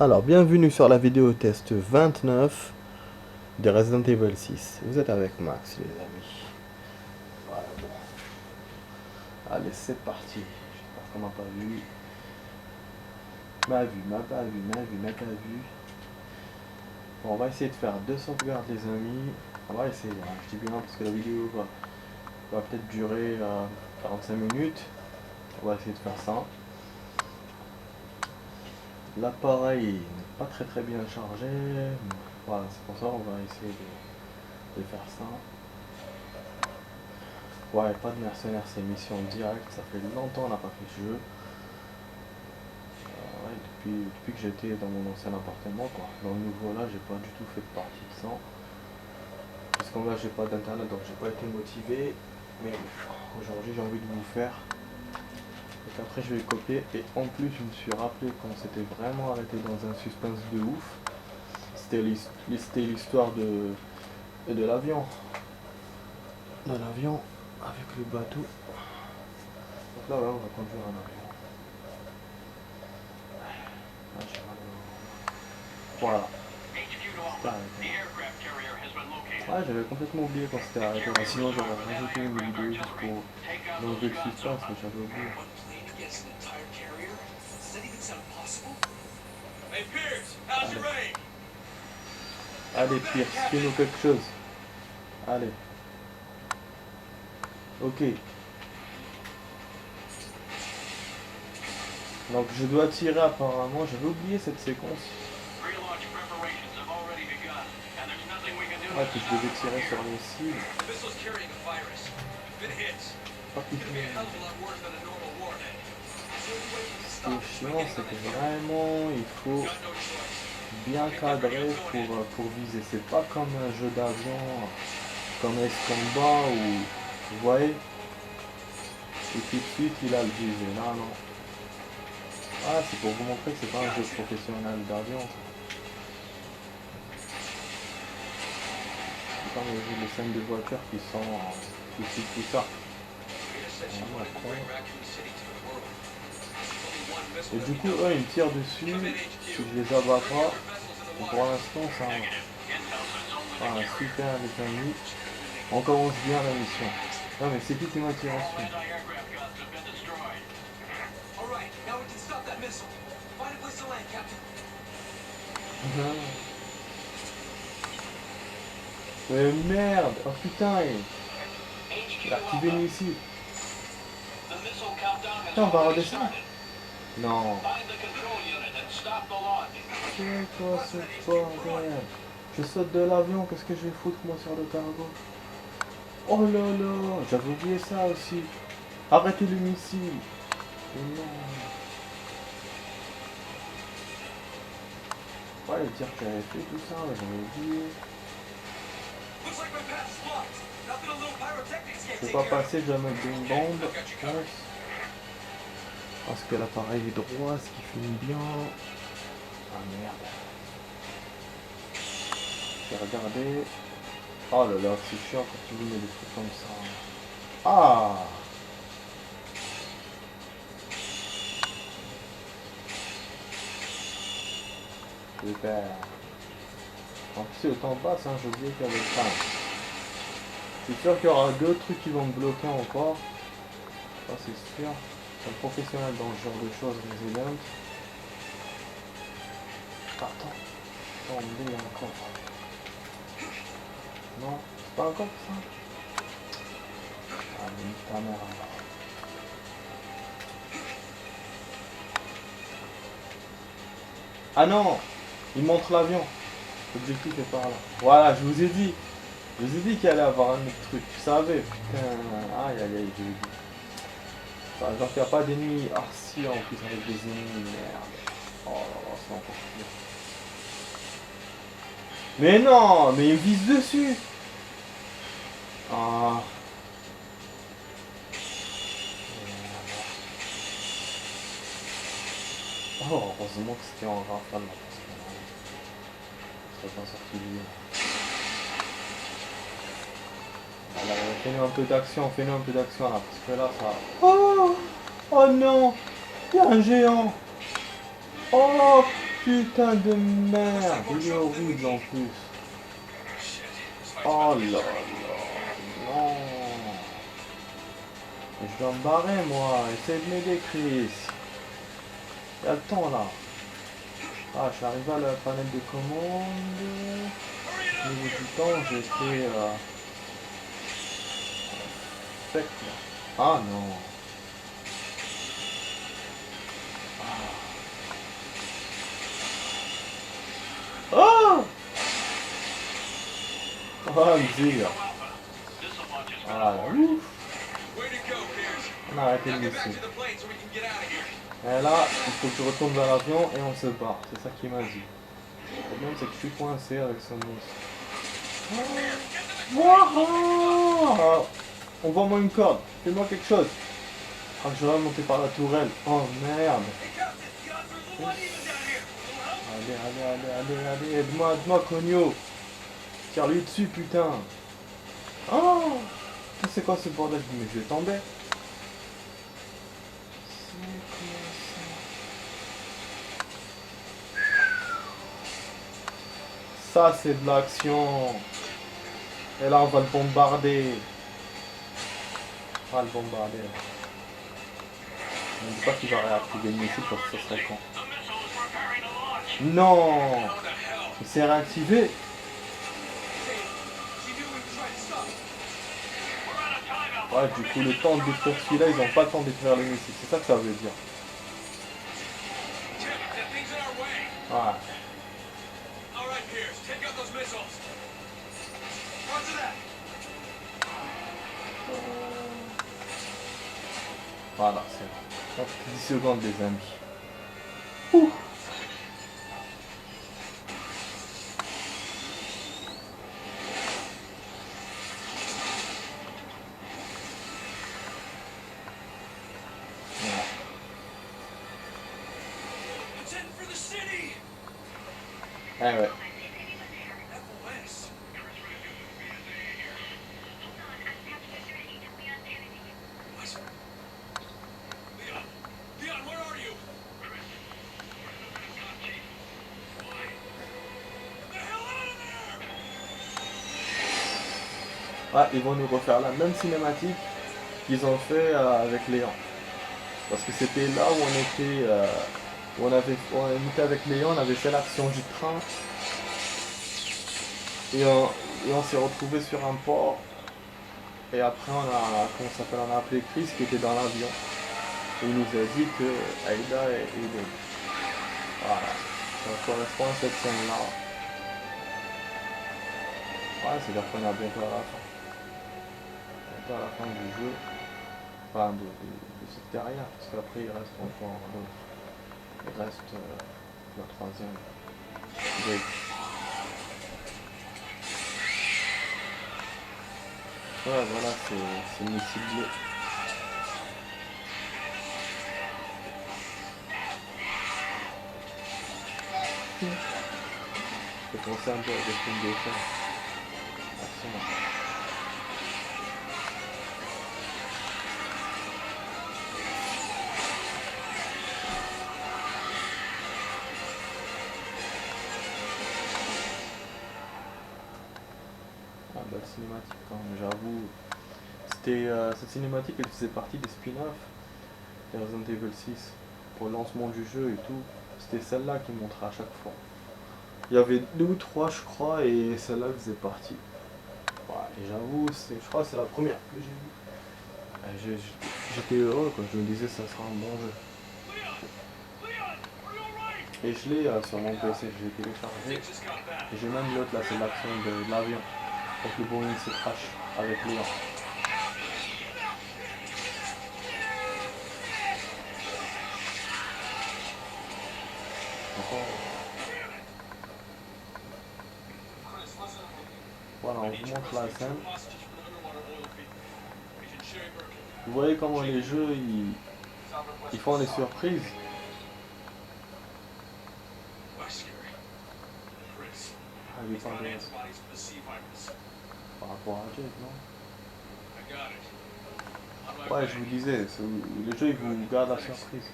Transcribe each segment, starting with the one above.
Alors, bienvenue sur la vidéo test 29 de Resident Evil 6. Vous êtes avec Max, les amis. Voilà, bon. Allez, c'est parti. J'espère qu'on m'a pas vu. M'a vu, m'a pas vu, m'a vu, m'a pas vu. Bon, on va essayer de faire 2 sauvegardes, les amis. On va essayer, hein. Je dis bien parce que la vidéo va peut-être durer 45 minutes. On va essayer de faire ça. L'appareil n'est pas très bien chargé. Voilà, c'est pour ça qu'on va essayer de faire ça. Ouais, pas de mercenaires, c'est mission directe. Ça fait longtemps qu'on n'a pas fait ce jeu. Ouais, depuis que j'étais dans mon ancien appartement, quoi. Dans le nouveau là, j'ai pas du tout fait de partie de ça. Parce qu'en là, j'ai pas d'internet, donc j'ai pas été motivé. Mais aujourd'hui, j'ai envie de vous faire. Donc après, je vais copier. Et en plus, je me suis rappelé qu'on s'était vraiment arrêté dans un suspense de ouf. C'était l'histoire de l'avion. De l'avion avec le bateau. Donc là, ouais, on va conduire un avion. Voilà. Ouais, j'avais complètement oublié quand c'était arrêté. Sinon, j'aurais rajouté une vidéo juste pour l'enlever de suspense, mais j'avais oublié. Allez, Pierce, fais-nous quelque chose. Allez. Ok. Donc je dois tirer apparemment. J'avais oublié cette séquence. Ah, que je devais tirer sur les cibles. Ah, putain. Ce qui est chiant, c'est que vraiment il faut bien cadrer pour viser. C'est pas comme un jeu d'avion comme Escombat où vous voyez et tout de suite il a le visé. Non, non. Ah, c'est pour vous montrer que c'est pas un jeu professionnel d'avion. C'est pas les scènes de voitures qui sont tout ça. Et du coup, eux, ils me tirent dessus. Si je les abats pas, pour l'instant, ça va. Ah, super, les amis. On commence bien la mission. Non, mais c'est qui m'a tiré dessus? Mais merde! Oh putain! Il a activé une missile. Putain, on va redescendre. Non. C'est quoi ce bordel? Je saute de l'avion, qu'est-ce que je vais foutre moi sur le cargo? Oh là là, j'avais oublié ça aussi. Arrêtez le missile. Oh non. Ouais, dire que j'avais fait tout ça, j'avais oublié. Je peux pas passer, je dois mettre une bombe, je pense. Parce que l'appareil est droit, ce qui filme bien. Ah merde. Je vais regarder. Oh là là, c'est chiant quand tu mets des trucs comme ça. Ah! Super. En plus, c'est le temps passe, hein, j'ai oublié qu'il y avait ça. Je suis sûr qu'il y aura d'autres trucs qui vont me bloquer encore. Ça, c'est sûr. Je suis un professionnel dans ce genre de choses, Resident. Attends. Oh, il y a encore. Non, c'est pas encore ça. Ah, mais ta mère alors. Ah non! Il montre l'avion. L'objectif est par là. Voilà, je vous ai dit. Je vous ai dit qu'il allait avoir un autre truc. Je savais, putain. Aïe aïe aïe, je l'ai dit. Enfin, genre qu'il n'y a pas d'ennemis. Ah si, en plus avec des ennemis, merde. Oh là là, c'est encore pire. Mais non, mais il me vise dessus. Ah. Oh, heureusement que c'était en rafale là, parce que je serais pas sorti du jeu. Alors, fais-nous un peu d'action, fais-nous un peu d'action là, parce que là, ça... Oh! Oh non! Il y a un géant! Oh! Putain de merde, il est horrible en plus. Oh là là, non. Je dois me barrer moi, essaye de m'aider Chris. Il y a le temps là. Ah, je suis arrivé à la panel de commande. Au niveau du temps, j'ai fait... sec là. Ah non. Oh. Oh, Mzir. Ah là, ouf. On a arrêté le missile. Et là, il faut que je retourne vers l'avion et on se barre. C'est ça qu'il m'a dit. Le problème, c'est que je suis coincé avec ce monstre. Wouah! Envoie-moi une corde. Fais-moi quelque chose. Ah, je vais monter par la tourelle. Oh merde. Allez, aide-moi, Cogno. Tire-lui dessus, putain. Oh! C'est quoi ce bordel? Mais je vais tomber. Ça, c'est de l'action. Et là, on va le bombarder. On va le bombarder. On ne dit pas qu'il va réactiver le missile parce que ce serait con. Non! Il s'est réactivé. Ouais, du coup, le temps de détruire celui-là, ils n'ont pas le temps de détruire le missile. C'est ça que ça veut dire. Ouais. Voilà, c'est 10 secondes, les amis. Ouh. Eh ouais. Ah, ils vont nous refaire la même cinématique qu'ils ont fait avec Léon. Parce que c'était là où on était, on était avec Léon, on avait fait l'action du train. Et on s'est retrouvé sur un port. Et après on a appelé Chris qui était dans l'avion. Et il nous a dit que Aïda est dead. Voilà. Ça correspond à cette scène là. Ouais, c'est-à-dire qu'on a bientôt à la fin. Bientôt à la fin du jeu. Enfin de cette carrière. Parce qu'après il reste encore l'autre. Il reste la troisième. Donc, ouais, voilà, c'est une cible. Je vais penser un peu à des films de fin. Ah, belle cinématique quand même, j'avoue. C'était cette cinématique, elle faisait partie des spin-offs de Resident Evil 6 pour le lancement du jeu et tout. C'était celle-là qui montrait à chaque fois. Il y avait 2 ou 3 je crois et celle-là faisait partie. Ouais, et j'avoue, je crois que c'est la première que j'ai vue. J'étais heureux quand je me disais ça sera un bon jeu. Et je l'ai sur mon PC, je l'ai téléchargé. Et j'ai même l'autre là, c'est l'action de l'avion. Pour que le Boeing se crash avec Léon. Voilà, on vous montre la scène. Vous voyez comment les jeux ils font des surprises. Ah, il parlait par rapport à Jake, non? Ouais, je vous disais, le jeu il vous garde la surprise.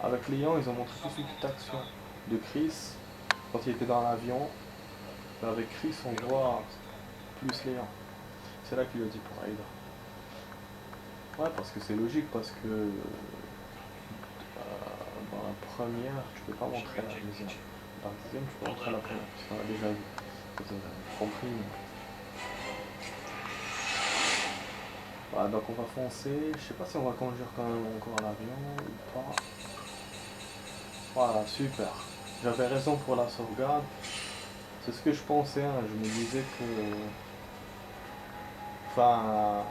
Avec Léon, ils ont montré tout de suite toute action. de Chris quand il était dans l'avion. Avec Chris, on voit plus Léon. C'est là qu'il a dit pour Aïda. Ouais, parce que c'est logique, parce que dans la première, tu peux pas montrer la deuxième. Dans la deuxième, tu peux montrer la première, parce qu'on a déjà vu. Vous avez compris. Voilà, donc on va foncer. Je sais pas si on va conduire quand même encore l'avion ou pas. Voilà, super. J'avais raison pour la sauvegarde. C'est ce que je pensais, hein. Je me disais que... Enfin,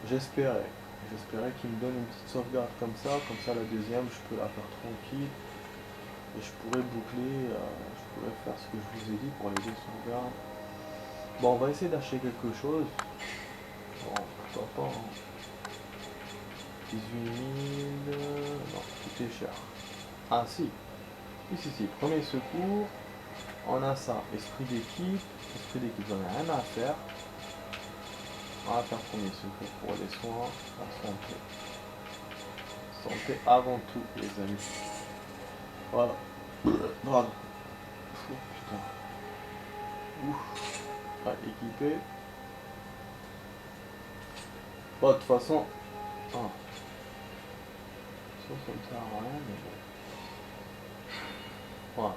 j'espérais. J'espérais qu'il me donne une petite sauvegarde comme ça la deuxième, je peux la faire tranquille. Et je pourrais boucler, je pourrais faire ce que je vous ai dit pour les deux sauvegardes. Bon, on va essayer d'acheter quelque chose. Bon, pourquoi pas, hein. 18 000... Non, tout est cher. Ah si, si, premier secours. On a ça, esprit d'équipe, j'en ai rien à faire. On va faire premier secours pour les soins, la santé. Santé avant tout, les amis. Voilà. Voilà. Oh, putain. Ouf. Ouais, équipé. Bon, de toute façon. Ah. Ça me sert à rien, mais bon. Voilà.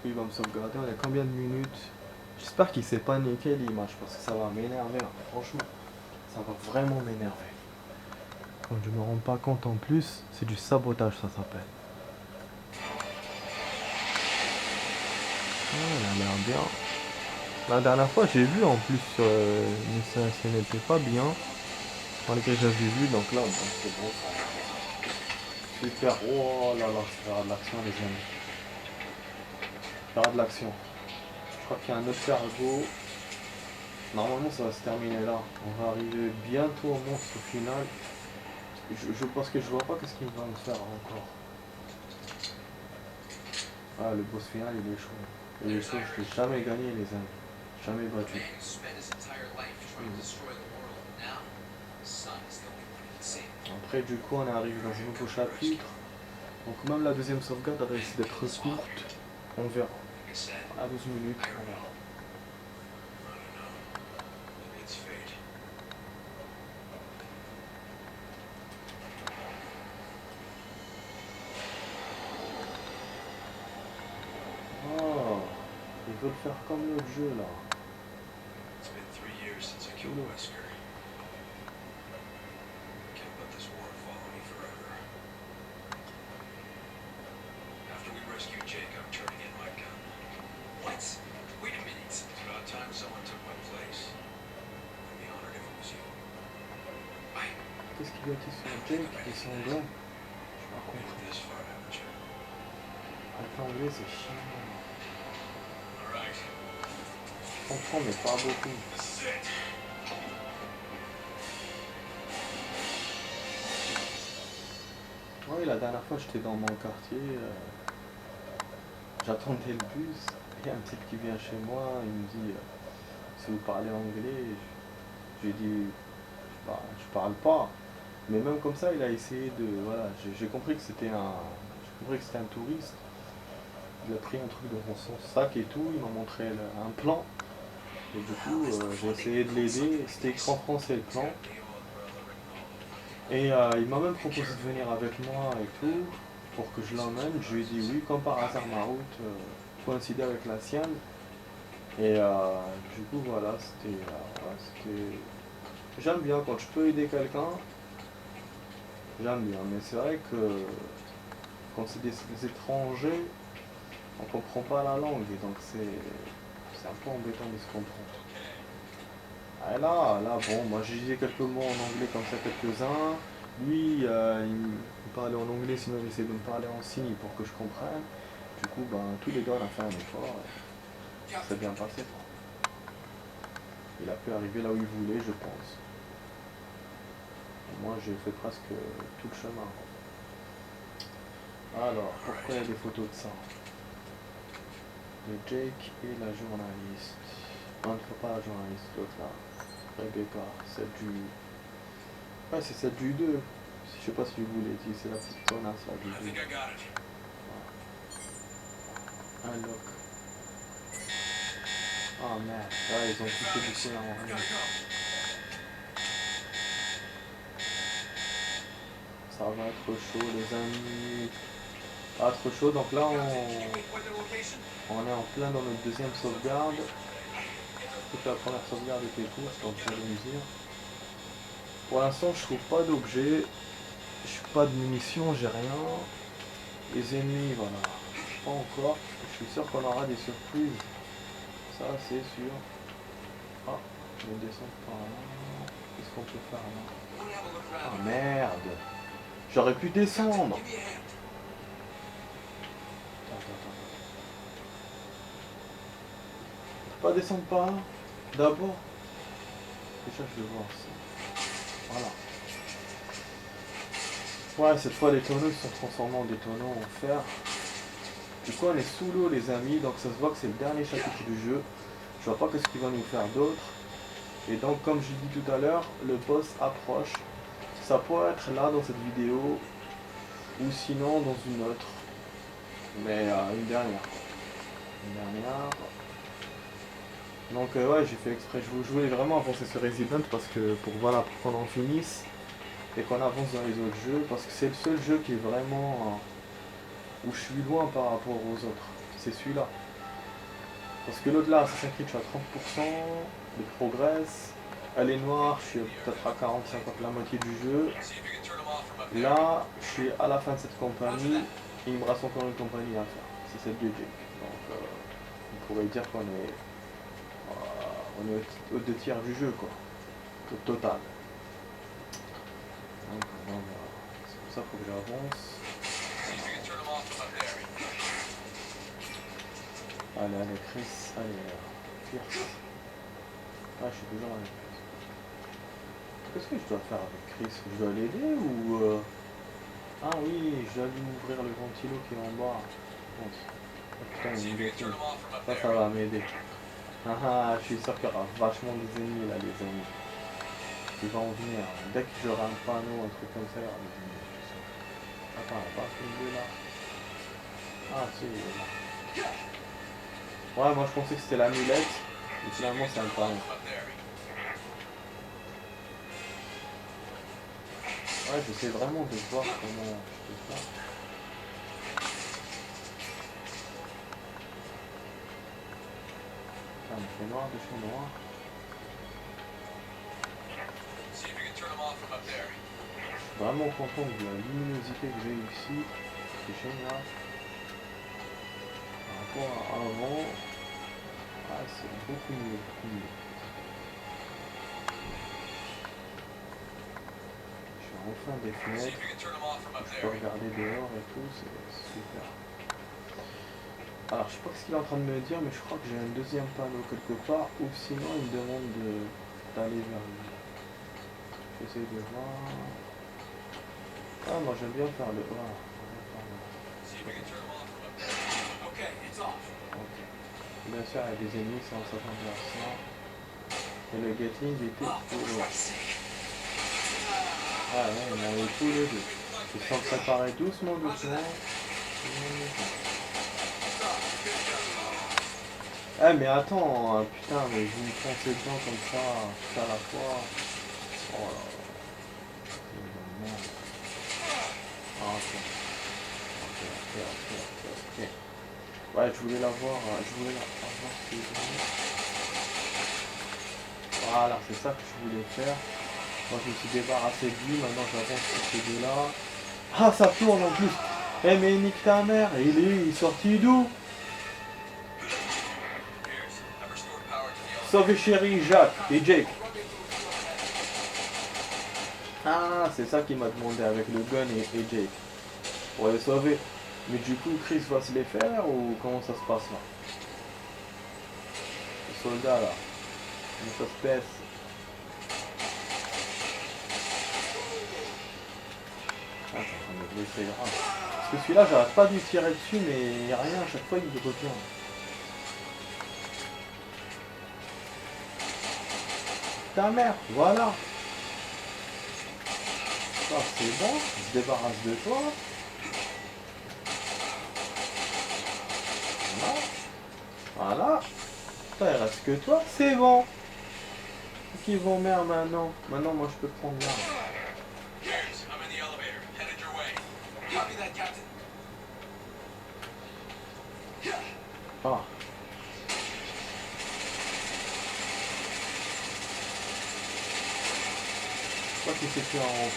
Il va me sauvegarder. On a combien de minutes? J'espère qu'il s'est pas niqué l'image parce que ça va m'énerver. Hein. Franchement, ça va vraiment m'énerver. Quand je me rends pas compte en plus, c'est du sabotage, ça s'appelle. Ah, elle a l'air bien. La dernière fois, j'ai vu en plus, mais ça n'était pas bien. Malgré que j'avais vu, donc là, bon, c'est bon. Super. Oh là là, c'est faire de l'action, les amis. Faire de l'action. Je crois qu'il y a un autre cargo. Normalement, ça va se terminer là. On va arriver bientôt au monstre final. Parce que je vois pas qu'est-ce qu'il va me faire encore. Ah, le boss final, il est chaud. Il est chaud, je l'ai jamais gagné, les amis. Jamais battu. Après, du coup, on arrive dans un nouveau chapitre. Donc, même la deuxième sauvegarde a réussi d'être courte. On verra. À 12 minutes, on verra. Oh, ils veulent faire comme l'autre jeu là. Qu'est-ce qu'il a été sur Jake? Ils sont blancs. Je pas compris. Avec l'anglais, c'est chiant. Je comprends, mais pas beaucoup. Oui, la dernière fois, j'étais dans mon quartier. J'attendais le bus. Il y a un type qui vient chez moi. Il me dit si vous parlez anglais. J'ai dit je parle pas. Mais même comme ça, il a essayé de. Voilà, j'ai compris que c'était un touriste. Il a pris un truc dans son sac et tout. Il m'a montré un plan. Et du coup, j'ai essayé de l'aider. C'était écran français le plan. Et il m'a même proposé de venir avec moi et tout, pour que je l'emmène. Je lui ai dit oui, comme par hasard ma route coïncidait avec la sienne. Et du coup voilà, c'était... J'aime bien quand je peux aider quelqu'un, j'aime bien. Mais c'est vrai que quand c'est des étrangers, on comprend pas la langue et donc c'est un peu embêtant de se comprendre. Et là, bon, moi j'ai dit quelques mots en anglais comme ça, quelques-uns. Lui, il parlait en anglais, sinon il essayait de me parler en signe pour que je comprenne. Du coup, ben, tous les deux, on a fait un effort. Ça s'est bien passé. Il a pu arriver là où il voulait, je pense. Et moi, j'ai fait presque tout le chemin. Alors, pourquoi il y a des photos de ça? De Jake et la journaliste. Non, il ne faut pas la journaliste, l'autre là. Rebecca, celle du... Ouais, c'est celle du 2. Je sais pas si vous l'avez dit, c'est la petite connasse là du 2. Un lock. Oh merde, là ils ont touché du coup là en rien. Ça va être chaud les amis. Ah trop chaud, donc là on est en plein dans notre deuxième sauvegarde. Toute la première sauvegarde était courte, donc je vais me dire. Pour l'instant je trouve pas d'objet. Je suis pas de munitions, j'ai rien. Les ennemis, voilà. Pas encore. Je suis sûr qu'on aura des surprises. Ça c'est sûr. Ah, je vais descendre par là. Qu'est-ce qu'on peut faire là? Ah merde. J'aurais pu descendre. Attends. On peut pas descendre par là? D'abord. Déjà je vais voir ça. Voilà. Ouais, cette fois les tonneaux se sont transformés en des tonneaux en fer. Du coup on est sous l'eau les amis, donc ça se voit que c'est le dernier chapitre du jeu. Je vois pas qu'est-ce qu'il va nous faire d'autre. Et donc comme je dis tout à l'heure, le boss approche. Ça pourrait être là dans cette vidéo, ou sinon dans une autre. Mais une dernière. Donc ouais, j'ai fait exprès, je voulais vraiment avancer sur Resident parce que pour voilà, pour qu'on en finisse et qu'on avance dans les autres jeux, parce que c'est le seul jeu qui est vraiment où je suis loin par rapport aux autres. C'est celui-là. Parce que l'autre là, Assassin's Creed, je suis à 30% de progress. Elle est noire, je suis peut-être à 40-50, la moitié du jeu. Là, je suis à la fin de cette compagnie et il me reste encore une compagnie à faire. C'est celle de Jake. Donc on pourrait dire qu'on est aux 2 tiers du jeu quoi. Au total. Donc voilà. C'est pour ça qu'il faut que j'avance. Allez, Chris, allez, Pierce. Ah, je suis toujours avec Chris. Qu'est-ce que je dois faire avec Chris? Je dois l'aider ou... Ah oui, je dois lui ouvrir le ventilo qui est en bas. Oh, putain, il me détruit. Ça va m'aider. Ah, je suis sûr qu'il y aura vachement des ennemis là, les amis. Ils vont en venir. Dès que j'aurai un panneau, un truc comme ça, il y aura des ennemis. Attends, il n'y a pas celui là. Ah, si, il est là. Ouais, moi je pensais que c'était l'amulette. Mais finalement, c'est un panneau. Ouais, j'essaie vraiment de voir comment je peux faire. Ah, il fait noir, de chez noir. Vraiment content de la luminosité que j'ai ici. C'est génial. Par rapport à avant, ah, c'est beaucoup mieux. Je suis enfin des fenêtres. Je peux regarder dehors et tout, c'est super. Alors je sais pas ce qu'il est en train de me dire, mais je crois que j'ai un deuxième panneau quelque part, ou sinon il me demande d'aller vers lui. J'essaie de voir. Ah, moi j'aime bien faire le... Voilà. Ok. Bien sûr, il y a des ennemis, ça on s'attendait à ça. Et le Gatling était pour... Ah ouais, on avait tous les deux. Ils sont préparés doucement. Ah mais attends, putain, mais vous me foncez dedans comme ça, tout à la fois. Oh là là. Ah, ok. Ouais, je voulais la voir, Voilà, c'est ça que je voulais faire. Moi je me suis débarrassé de lui, maintenant j'avance sur ces deux-là. Ah, ça tourne en plus. Eh mais nique ta mère, et lui, il est sorti d'où? Sauvez chéri, Jacques et Jake. Ah, c'est ça qu'il m'a demandé avec le gun et Jake. Pour les sauver. Mais du coup, Chris va se les faire ou comment ça se passe là? Le soldat là. Comment ça se passe? Ah, c'est en train de me blesser grave. Parce que celui-là, j'arrête pas de lui tirer dessus, mais il n'y a rien, à chaque fois il revient. Ta mère, voilà. Ça c'est bon, je se débarrasse de toi. Voilà. Voilà. Putain, il reste que toi. C'est bon. Qui vont mère maintenant. Maintenant, moi, je peux prendre l'arme. Ah. Je crois qu'il s'est fait en haut.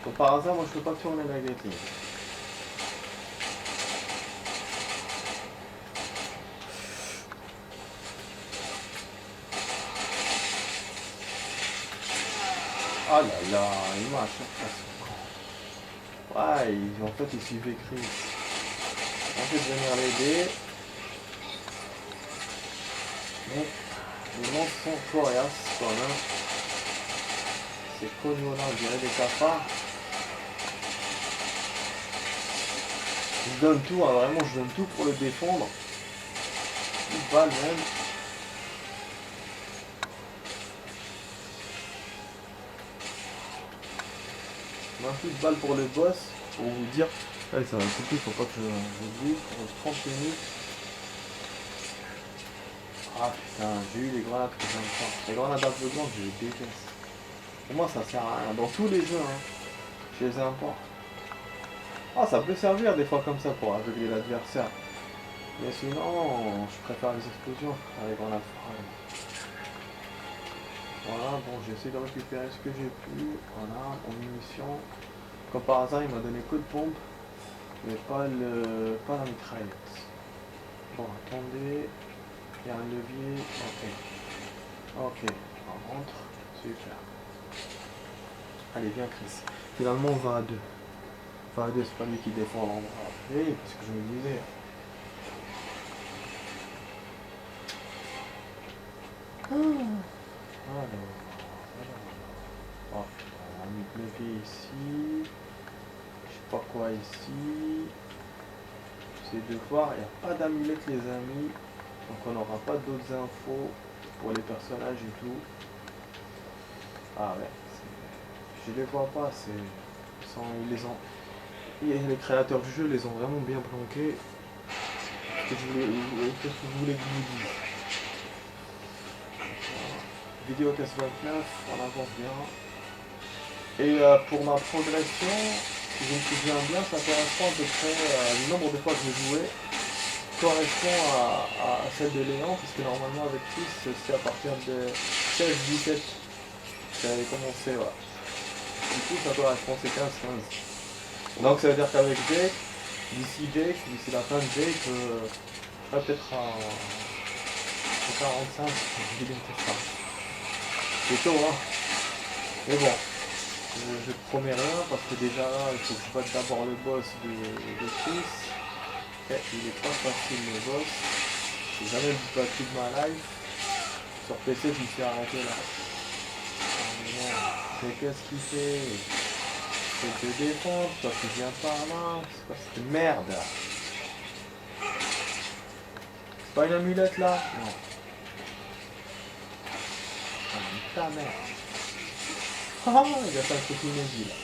Comme par hasard, moi, je peux pas tourner la gatine. Oh là là, il m'a à chaque fois. Ouais, en fait, il suivait Chris. On fait venir l'aider. Mais les monstres sont coriaces quand même. Ces cognons là, on dirait des cafards. Je donne tout, hein, vraiment, je donne tout pour le défendre. Une balle même. Un peu de balle pour le boss, pour vous dire. Allez, ça va un peu, faut pas que je bouge pour 30 minutes. Ah putain, j'ai eu les grenades que j'aime pas. Les grenades aveuglantes, je les déteste. Pour moi, ça sert à rien. Dans tous les jeux, hein, je les aime pas. Ah, ça peut servir des fois comme ça pour aveugler l'adversaire. Mais sinon, je préfère les explosions avec les grenades froides. Voilà, bon, j'essaie de récupérer ce que j'ai pu. Voilà, en munitions. Comme par hasard, il m'a donné coup de pompe, mais pas la mitraillette. Bon, attendez. Il y a un levier. Ok. Ok, on rentre. Super. Allez, viens, Chris. Finalement, on va à deux. On va à deux, c'est pas lui qui défend l'endroit. Oui, parce que je me disais. Alors. Oh, on a mis le levier ici. Je sais pas quoi ici. J'essaie de voir. Il n'y a pas d'amulette, les amis. Donc on n'aura pas d'autres infos pour les personnages et tout. Ah ouais. Je les vois pas. Ils les ont. Et les créateurs du jeu les ont vraiment bien planqués. Qu'est-ce que vous voulez que je vous dise? Vidéo test 29, on avance bien. Et pour ma progression, si je me souviens bien, ça correspond à peu près le nombre de fois que j'ai joué correspond à celle de Léon, puisque normalement avec Chris c'est à partir de 16-17 j'avais commencé, ouais. Du coup ça correspond, c'est 15-15. Donc ça veut dire qu'avec Jake, d'ici la fin de Jake, je serai peut-être à 45, je vais bientôt ça. C'est chaud, hein. Mais bon, je te promets rien parce que déjà là, il faut que je batte d'abord le boss de Chris. Et il est pas facile le boss. J'ai jamais battu de ma life. Sur PC, je me suis arrêté là. Mais qu'est-ce qu'il fait? C'est te défendre, toi tu viens par là. C'est quoi cette merde? C'est pas une amulette là? Non. Ah, ta mère. Ah, il a fait un truc inédit là.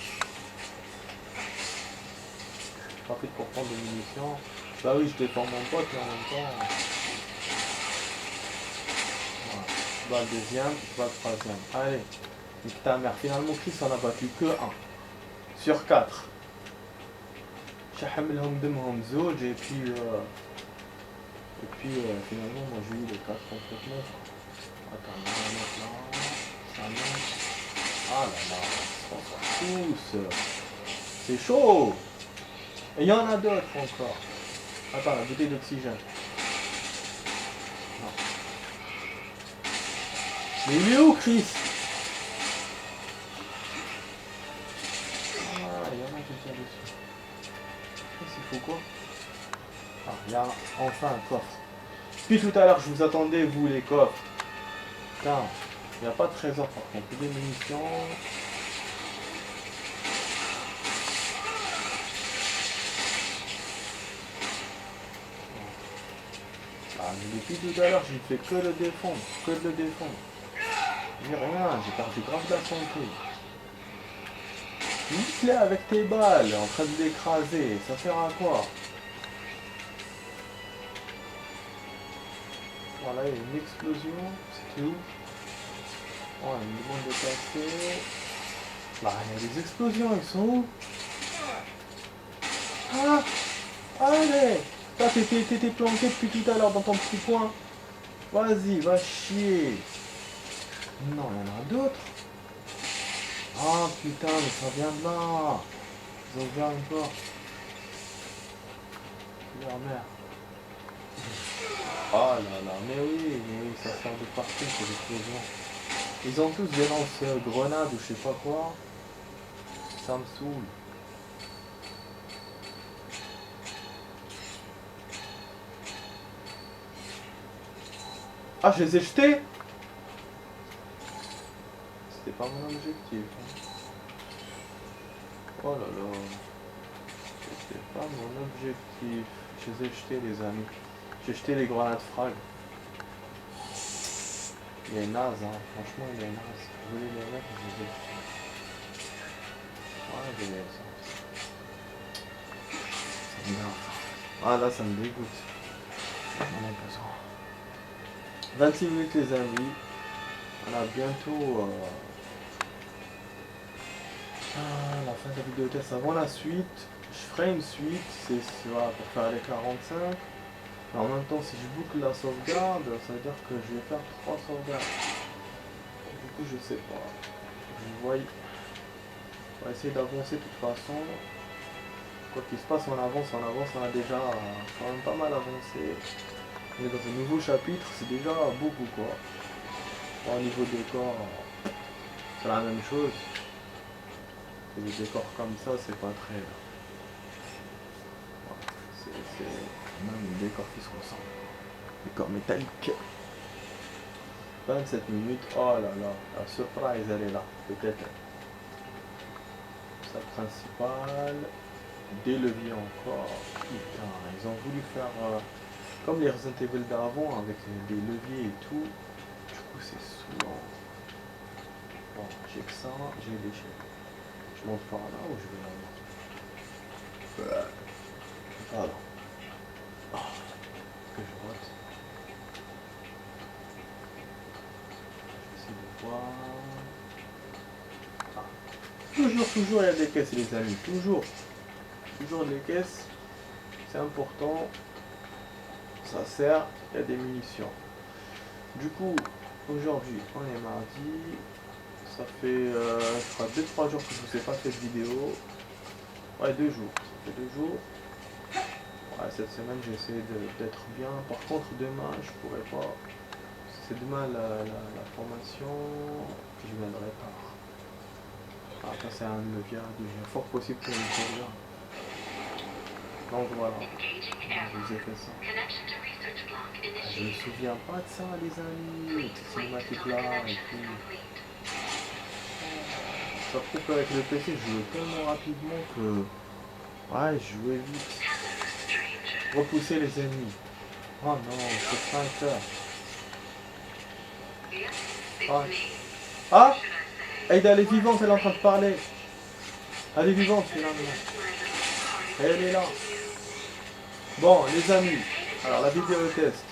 Profite pour prendre des munitions. Bah oui, je défends mon pote mais en même temps. Voilà. Je bats le deuxième, je bats le troisième. Allez, nique ta mère. Finalement, Chris en a battu que 1 sur 4. شحملهم دمهم زوج et puis finalement moi j'ai eu les 4 complètement. Attends, on va mettre là, ça monte. Ah là là, on s'en tous. C'est chaud. Et il y en a d'autres encore. Attends, la bouteille d'oxygène. Non. Mais il est où Chris? Ah, il y en a qui tient dessus. Il faut quoi? Ah, il y a enfin un coffre. Puis tout à l'heure, je vous attendais, vous, les coffres. Putain, il n'y a pas de trésor par contre. Des munitions. Ah, mais depuis tout à l'heure, j'ai fait que le défendre. Que de le défendre. J'ai rien, j'ai perdu grave de la santé. Nique-les avec tes balles, en train de l'écraser. Ça sert à quoi? Voilà, il y a une explosion. C'était où? Oh, il me demande de passer. Bah, il y a des explosions, ils sont où? Ah! Allez! Toi, t'étais planqué depuis tout à l'heure dans ton petit coin. Vas-y, va chier. Non, il y en a d'autres. Ah putain, mais ça vient de là. Ils ont ouvert une porte. Leur mère. Oh là là, mais oui, ça sort de partout ces explosions. Ils ont tous des lance-grenades ou je sais pas quoi. Ça me saoule. Ah, je les ai jetés. C'était pas mon objectif. Hein. Oh là là. C'était pas mon objectif. Je les ai jetés, les amis. J'ai jeté les grenades frag. Il est naze, hein. Franchement, il est naze. Je voulais les mettre, je les ai jetés. Ouais, je vais ça. Ça m'énerve. Ah là, ça me dégoûte. J'en ai besoin. 26 minutes, les amis. On a bientôt la fin de la vidéo test avant la suite. Je ferai une suite, c'est pour faire les 45. Mais en même temps, si je boucle la sauvegarde, ça veut dire que je vais faire 3 sauvegardes. Du coup, je sais pas. Je vois. On va essayer d'avancer de toute façon. Quoi qu'il se passe, on avance, on a déjà quand même pas mal avancé. On est dans un nouveau chapitre, c'est déjà beaucoup quoi. Bon, au niveau décor, c'est la même chose. Et les décors comme ça, c'est pas très... C'est même les décors qui se ressemblent. Décor métallique. 27 minutes, oh là là, la surprise elle est là, peut-être. Sa principale, des leviers encore. Putain, ils ont voulu faire comme les Resident Evil d'avant avec des leviers et tout. Du coup c'est saoulant. Bon, j'ai que ça, j'ai les déchets. Je monte par là ou je vais là-bas? Pardon. Oh, est-ce que je rate? Je vais essayer de voir. Ah. Toujours il y a des caisses les amis, toujours des caisses, c'est important, ça sert, il y a des munitions. Du coup, aujourd'hui, on est mardi, ça fait, je crois 2-3 jours que je vous ai pas fait de vidéo, ouais 2 jours, ça fait 2 jours, ouais cette semaine j'ai essayé d'être bien, par contre demain je pourrais pas, c'est demain la formation, je viendrai pas. Ah, ça c'est un levier, il est fort possible pour une sauvegarde. Donc voilà, je vous ai fait ça. Je me souviens pas de ça les amis, cette cinématique là et tout. Ça prouve qu'avec le PC je jouais tellement rapidement que... Ouais, je jouais vite. Repousser les ennemis. Oh non, c'est 5 heures. Ah, ah, Aïda, elle est vivante, elle est en train de parler. Elle est vivante finalement. Elle est là. Bon les amis, alors la vidéo test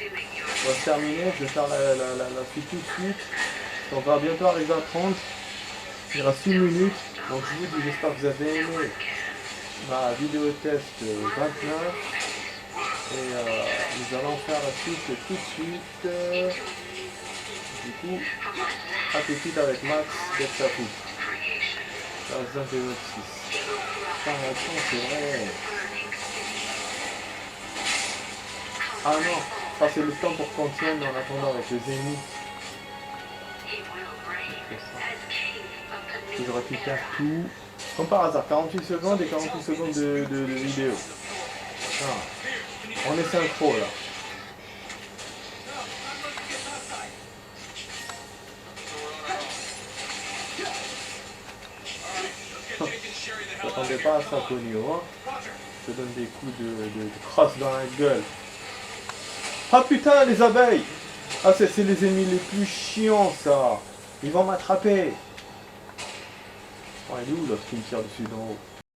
va se terminer, je vais faire la suite tout de suite. On va bientôt arriver à 30. Il reste 1 minute. Donc je vous dis, j'espère que vous avez aimé ma vidéo test 29. Et nous allons faire la suite tout de suite. Du coup, à tout de suite avec Max d'Exapu. Resident Evil 6. Putain, attends, c'est vrai. Ah non, ça c'est le temps pour qu'on tienne en attendant avec les ennemis. J'aurais pu faire tout. Comme par hasard, 48 secondes et 48 secondes de vidéo. Ah, on est synchro là. Je m'attendais pas à ça, Tonio. Hein. Je te donne des coups de crosse dans la gueule. Ah putain, les abeilles! Ah, c'est les ennemis les plus chiants, ça! Ils vont m'attraper! Oh, il est où l'autre qui me tire dessus d'en haut?